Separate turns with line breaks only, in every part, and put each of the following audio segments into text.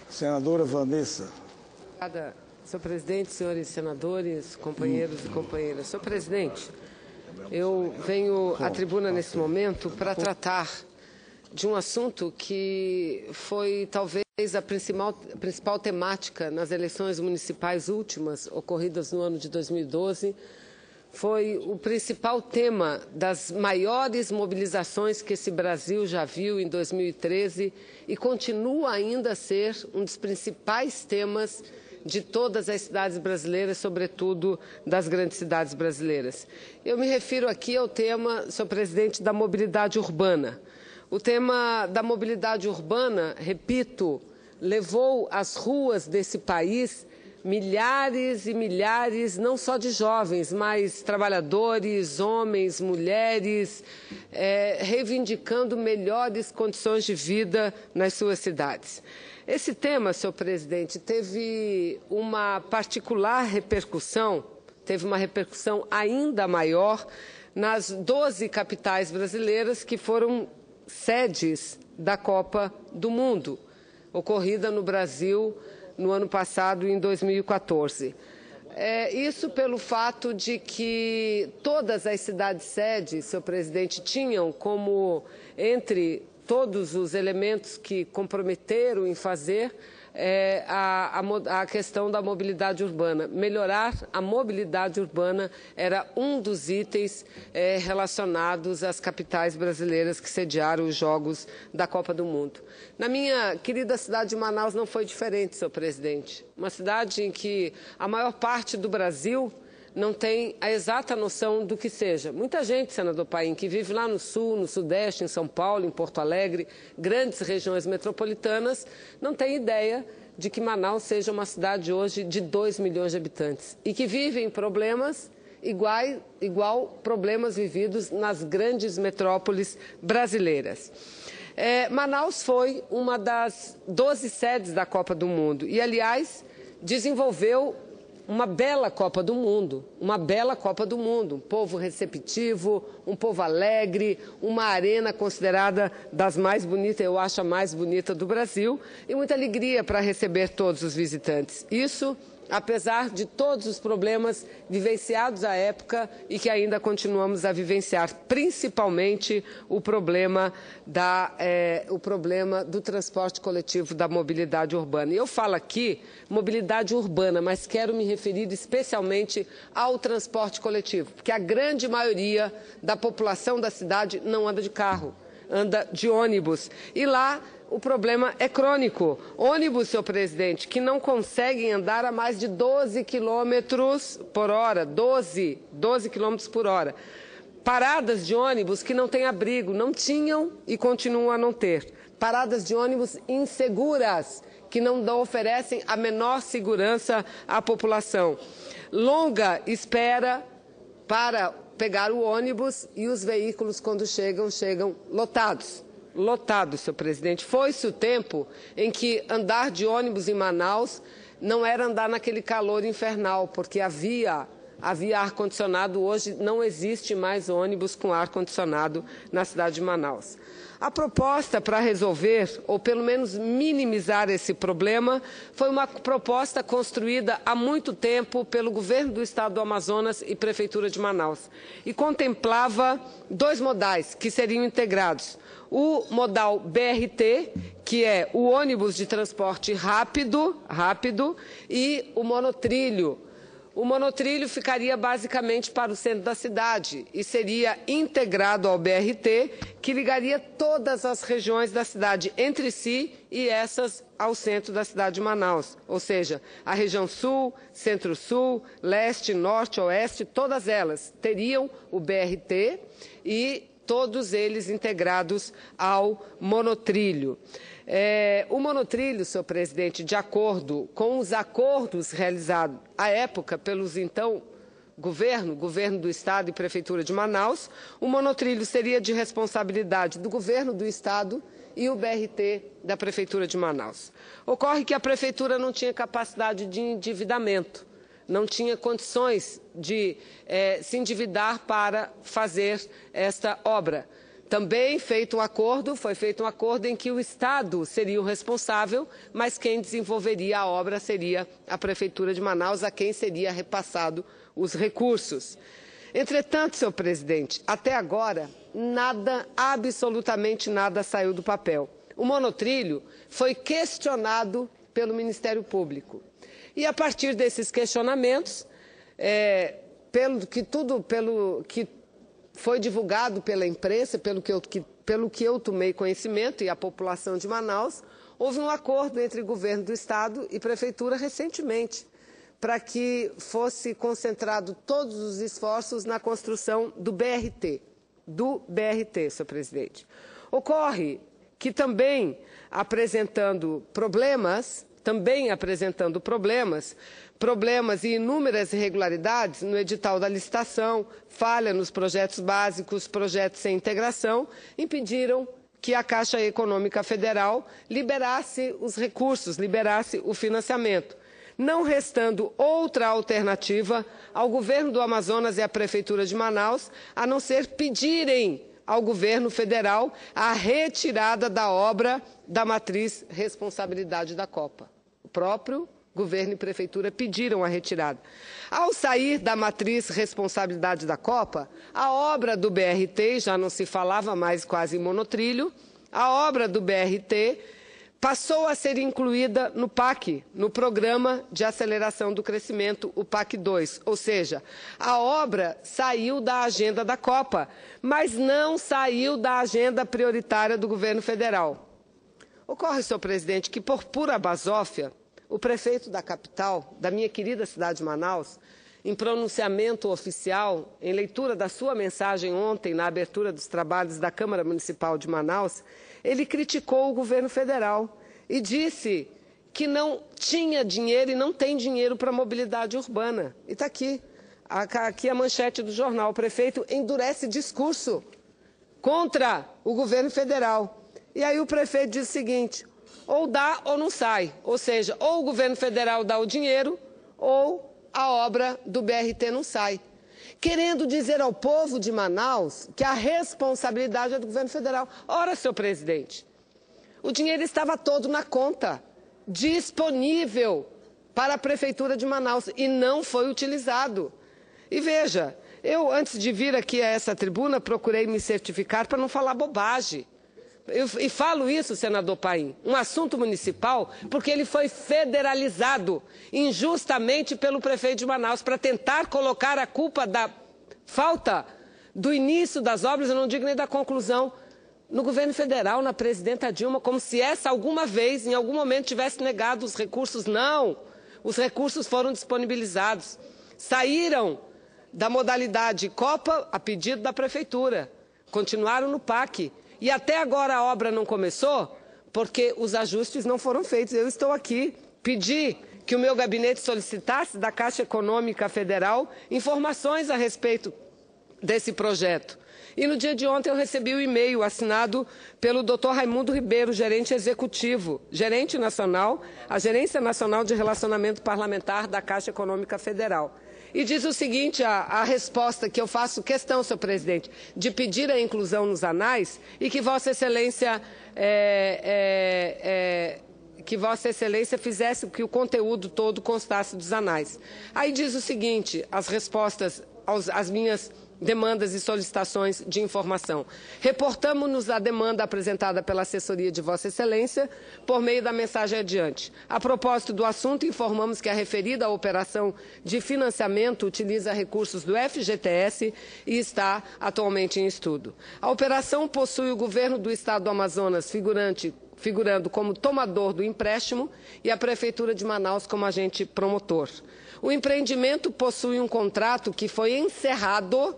Senadora Vanessa.
Obrigada, senhor presidente, senhores senadores, companheiros e companheiras. Senhor presidente, eu venho à tribuna nesse momento para tratar de um assunto que foi talvez a principal temática nas eleições municipais últimas, ocorridas no ano de 2012, foi o principal tema das maiores mobilizações que esse Brasil já viu em 2013 e continua ainda a ser um dos principais temas de todas as cidades brasileiras, sobretudo das grandes cidades brasileiras. Eu me refiro aqui ao tema, senhor presidente, da mobilidade urbana. O tema da mobilidade urbana, repito, levou às ruas desse país milhares e milhares, não só de jovens, mas trabalhadores, homens, mulheres, reivindicando melhores condições de vida nas suas cidades. Esse tema, senhor presidente, teve uma particular repercussão, teve uma repercussão ainda maior nas 12 capitais brasileiras que foram sedes da Copa do Mundo, ocorrida no Brasil no ano passado, em 2014. Isso pelo fato de que todas as cidades-sedes, senhor presidente, tinham como, entre todos os elementos que comprometeram em fazer, a questão da mobilidade urbana. Melhorar a mobilidade urbana era um dos itens relacionados às capitais brasileiras que sediaram os Jogos da Copa do Mundo. Na minha querida cidade de Manaus não foi diferente, senhor presidente. Uma cidade em que a maior parte do Brasil não tem a exata noção do que seja. Muita gente, senador Paim, que vive lá no Sul, no Sudeste, em São Paulo, em Porto Alegre, grandes regiões metropolitanas, não tem ideia de que Manaus seja uma cidade hoje de 2 milhões de habitantes e que vive em problemas igual problemas vividos nas grandes metrópoles brasileiras. Manaus foi uma das 12 sedes da Copa do Mundo e, aliás, desenvolveu uma bela Copa do Mundo, um povo receptivo, um povo alegre, uma arena considerada das mais bonitas, eu acho a mais bonita do Brasil, e muita alegria para receber todos os visitantes. Isso, apesar de todos os problemas vivenciados à época e que ainda continuamos a vivenciar, principalmente o problema do transporte coletivo, da mobilidade urbana. E eu falo aqui mobilidade urbana, mas quero me referir especialmente ao transporte coletivo, porque a grande maioria da população da cidade não anda de carro, anda de ônibus. E lá o problema é crônico. Ônibus, senhor presidente, que não conseguem andar a mais de 12 quilômetros por hora, 12 quilômetros por hora. Paradas de ônibus que não têm abrigo, não tinham e continuam a não ter. Paradas de ônibus inseguras, que não oferecem a menor segurança à população. Longa espera para pegar o ônibus e os veículos, quando chegam lotados. Lotado, senhor presidente. Foi-se o tempo em que andar de ônibus em Manaus não era andar naquele calor infernal, porque havia ar-condicionado. Hoje não existe mais ônibus com ar-condicionado na cidade de Manaus. A proposta para resolver, ou pelo menos minimizar esse problema, foi uma proposta construída há muito tempo pelo governo do estado do Amazonas e Prefeitura de Manaus. E contemplava 2 modais que seriam integrados. O modal BRT, que é o ônibus de transporte rápido, e o monotrilho. O monotrilho ficaria basicamente para o centro da cidade e seria integrado ao BRT, que ligaria todas as regiões da cidade entre si e essas ao centro da cidade de Manaus. Ou seja, a região sul, centro-sul, leste, norte, oeste, todas elas teriam o BRT e todos eles integrados ao monotrilho. O monotrilho, senhor presidente, de acordo com os acordos realizados à época pelos então governo do estado e prefeitura de Manaus, o monotrilho seria de responsabilidade do governo do estado e o BRT da prefeitura de Manaus. Ocorre que a prefeitura não tinha capacidade de endividamento, não tinha condições de se endividar para fazer esta obra. Também foi feito um acordo em que o Estado seria o responsável, mas quem desenvolveria a obra seria a Prefeitura de Manaus, a quem seria repassado os recursos. Entretanto, senhor presidente, até agora, nada, absolutamente nada saiu do papel. O monotrilho foi questionado pelo Ministério Público. E, a partir desses questionamentos, pelo que foi divulgado pela imprensa, pelo que eu tomei conhecimento e a população de Manaus, houve um acordo entre o governo do Estado e Prefeitura recentemente, para que fosse concentrado todos os esforços na construção do BRT, senhor presidente. Ocorre que também apresentando problemas e inúmeras irregularidades no edital da licitação, falha nos projetos básicos, projetos sem integração, impediram que a Caixa Econômica Federal liberasse os recursos, liberasse o financiamento, não restando outra alternativa ao governo do Amazonas e à Prefeitura de Manaus, a não ser pedirem ao governo federal a retirada da obra da matriz responsabilidade da Copa. O próprio governo e prefeitura pediram a retirada. Ao sair da matriz responsabilidade da Copa, a obra do BRT, já não se falava mais quase em monotrilho, a obra do BRT passou a ser incluída no PAC, no Programa de Aceleração do Crescimento, o PAC 2. Ou seja, a obra saiu da agenda da Copa, mas não saiu da agenda prioritária do governo federal. Ocorre, senhor presidente, que por pura basófia, o prefeito da capital, da minha querida cidade de Manaus, em pronunciamento oficial, em leitura da sua mensagem ontem, na abertura dos trabalhos da Câmara Municipal de Manaus, ele criticou o governo federal e disse que não tinha dinheiro e não tem dinheiro para a mobilidade urbana. E está aqui a manchete do jornal. O prefeito endurece discurso contra o governo federal. E aí o prefeito diz o seguinte: ou dá ou não sai. Ou seja, ou o governo federal dá o dinheiro ou a obra do BRT não sai. Querendo dizer ao povo de Manaus que a responsabilidade é do governo federal. Ora, senhor presidente, o dinheiro estava todo na conta, disponível para a Prefeitura de Manaus e não foi utilizado. E veja, eu antes de vir aqui a essa tribuna procurei me certificar para não falar bobagem. E falo isso, senador Paim, um assunto municipal, porque ele foi federalizado injustamente pelo prefeito de Manaus para tentar colocar a culpa da falta do início das obras, eu não digo nem da conclusão, no governo federal, na presidenta Dilma, como se essa alguma vez, em algum momento, tivesse negado os recursos. Não, os recursos foram disponibilizados, saíram da modalidade Copa a pedido da prefeitura, continuaram no PAC. E até agora a obra não começou porque os ajustes não foram feitos. Eu estou aqui, pedi que o meu gabinete solicitasse da Caixa Econômica Federal informações a respeito desse projeto. E no dia de ontem eu recebi o e-mail assinado pelo Dr. Raimundo Ribeiro, gerente executivo, gerente nacional, a Gerência Nacional de Relacionamento Parlamentar da Caixa Econômica Federal. E diz o seguinte, a resposta que eu faço questão, senhor presidente, de pedir a inclusão nos anais e que Vossa Excelência, fizesse que o conteúdo todo constasse dos anais. Aí diz o seguinte, as respostas às minhas demandas e solicitações de informação. Reportamos-nos à demanda apresentada pela assessoria de Vossa Excelência por meio da mensagem adiante. A propósito do assunto, informamos que a referida operação de financiamento utiliza recursos do FGTS e está atualmente em estudo. A operação possui o governo do Estado do Amazonas figurando como tomador do empréstimo e a Prefeitura de Manaus como agente promotor. O empreendimento possui um contrato que foi encerrado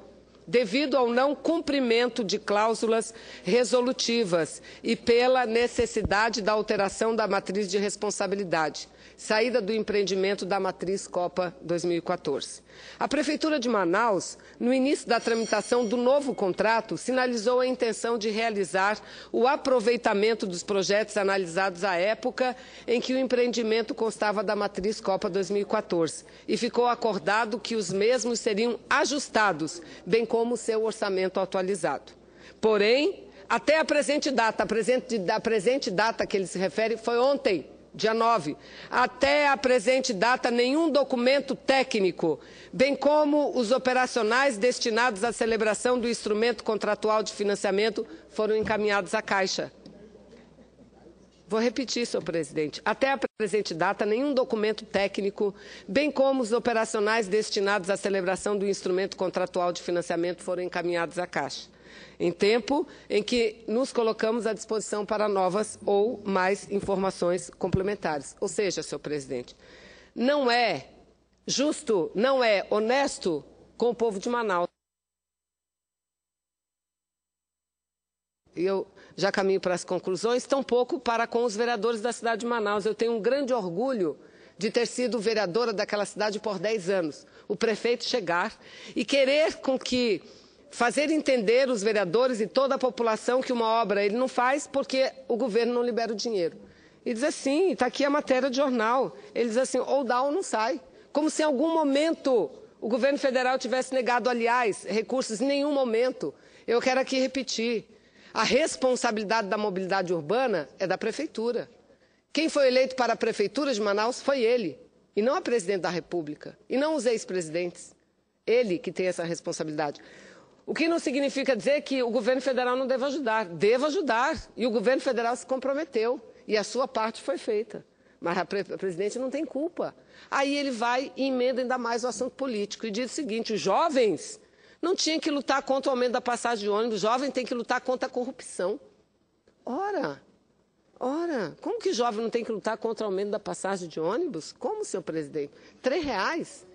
devido ao não cumprimento de cláusulas resolutivas e pela necessidade da alteração da matriz de responsabilidade, saída do empreendimento da matriz Copa 2014. A Prefeitura de Manaus, no início da tramitação do novo contrato, sinalizou a intenção de realizar o aproveitamento dos projetos analisados à época em que o empreendimento constava da matriz Copa 2014 e ficou acordado que os mesmos seriam ajustados, bem como seu orçamento atualizado. Porém, até a presente data, a presente data que ele se refere foi ontem, dia 9. Até a presente data, nenhum documento técnico, bem como os operacionais destinados à celebração do instrumento contratual de financiamento, foram encaminhados à Caixa. Vou repetir, senhor presidente. Até a presente data, nenhum documento técnico, bem como os operacionais destinados à celebração do instrumento contratual de financiamento, foram encaminhados à Caixa, em tempo em que nos colocamos à disposição para novas ou mais informações complementares. Ou seja, senhor presidente, não é justo, não é honesto com o povo de Manaus. Eu já caminho para as conclusões, tampouco para com os vereadores da cidade de Manaus. Eu tenho um grande orgulho de ter sido vereadora daquela cidade por 10 anos. O prefeito chegar e querer fazer entender os vereadores e toda a população que uma obra ele não faz porque o governo não libera o dinheiro. E diz assim, está aqui a matéria de jornal, ele diz assim, ou dá ou não sai. Como se em algum momento o governo federal tivesse negado, aliás, recursos em nenhum momento. Eu quero aqui repetir, a responsabilidade da mobilidade urbana é da prefeitura. Quem foi eleito para a prefeitura de Manaus foi ele, e não a presidente da República, e não os ex-presidentes. Ele que tem essa responsabilidade. O que não significa dizer que o governo federal não deva ajudar. Deva ajudar. E o governo federal se comprometeu. E a sua parte foi feita. Mas a presidente não tem culpa. Aí ele vai e emenda ainda mais o assunto político. E diz o seguinte, os jovens não tinham que lutar contra o aumento da passagem de ônibus. Os jovens têm que lutar contra a corrupção. Ora, como que o jovem não tem que lutar contra o aumento da passagem de ônibus? Como, senhor presidente? R$3?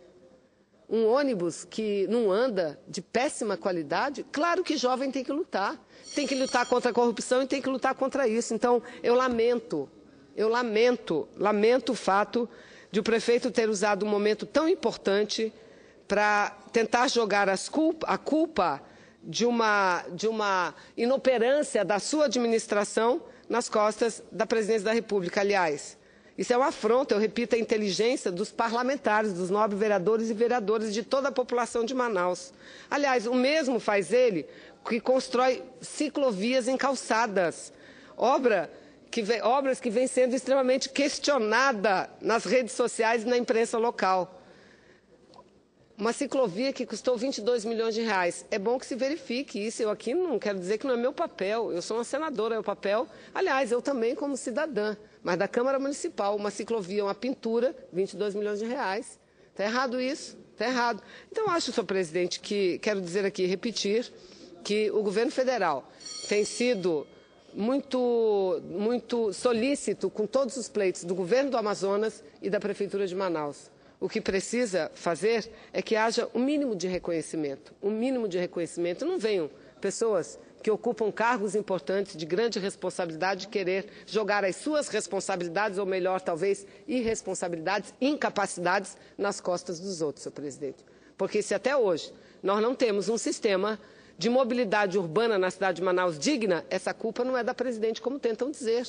Um ônibus que não anda, de péssima qualidade, claro que jovem tem que lutar. Tem que lutar contra a corrupção e tem que lutar contra isso. Então, eu lamento o fato de o prefeito ter usado um momento tão importante para tentar jogar a culpa de uma inoperância da sua administração nas costas da presidência da República. Aliás, isso é uma afronta, eu repito, a inteligência dos parlamentares, dos nobres vereadores e vereadoras de toda a população de Manaus. Aliás, o mesmo faz ele que constrói ciclovias em calçadas, obras que vêm sendo extremamente questionadas nas redes sociais e na imprensa local. Uma ciclovia que custou R$22 milhões. É bom que se verifique isso. Eu aqui não quero dizer que não é meu papel. Eu sou uma senadora, é o papel. Aliás, eu também como cidadã, mas da Câmara Municipal, uma ciclovia, uma pintura, R$22 milhões. Está errado isso? Está errado. Então, acho, senhor presidente, que quero dizer aqui, repetir, que o governo federal tem sido muito solícito com todos os pleitos do governo do Amazonas e da Prefeitura de Manaus. O que precisa fazer é que haja um mínimo de reconhecimento. Um mínimo de reconhecimento. Não venham pessoas que ocupam cargos importantes de grande responsabilidade querer jogar as suas responsabilidades, ou melhor, talvez, irresponsabilidades, incapacidades, nas costas dos outros, senhor presidente. Porque se até hoje nós não temos um sistema de mobilidade urbana na cidade de Manaus digna, essa culpa não é da presidente, como tentam dizer.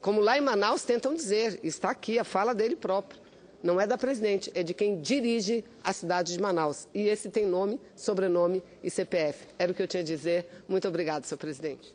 Como lá em Manaus tentam dizer. Está aqui a fala dele próprio. Não é da presidente, é de quem dirige a cidade de Manaus. E esse tem nome, sobrenome e CPF. Era o que eu tinha a dizer. Muito obrigado, senhor presidente.